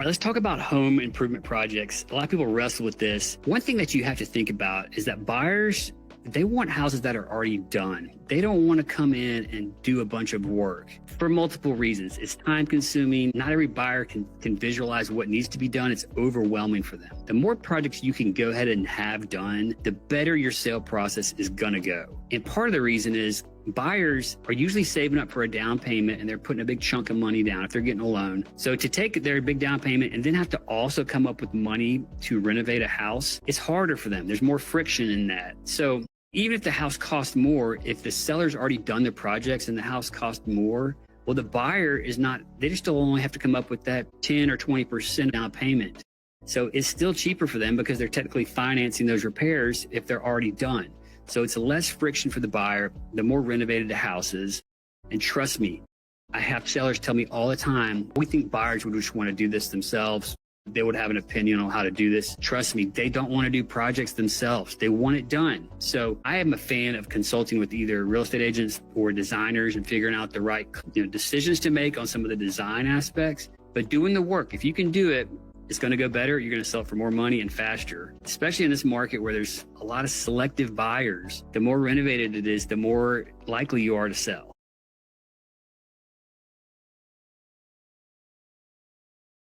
All right, let's talk about home improvement projects. A lot of people wrestle with this. One thing that you have to think about is that buyers, they want houses that are already done. They don't want to come in and do a bunch of work for multiple reasons. It's time consuming. Not every buyer can visualize what needs to be done. It's overwhelming for them. The more projects you can go ahead and have done, the better your sale process is going to go. And part of the reason is buyers are usually saving up for a down payment and they're putting a big chunk of money down if they're getting a loan. So to take their big down payment and then have to also come up with money to renovate a house, it's harder for them. There's more friction in that. So even if the house costs more, if the seller's already done the projects and the house costs more, well, the buyer is not, they just still only have to come up with that 10 or 20% down payment. So it's still cheaper for them because they're technically financing those repairs if they're already done. So it's less friction for the buyer, the more renovated the house is. And trust me, I have sellers tell me all the time, we think buyers would just want to do this themselves. They would have an opinion on how to do this. Trust me, they don't want to do projects themselves. They want it done. So I am a fan of consulting with either real estate agents or designers and figuring out the right decisions to make on some of the design aspects. But doing the work, if you can do it, it's going to go better. You're going to sell it for more money and faster, especially in this market where there's a lot of selective buyers. The more renovated it is, the more likely you are to sell.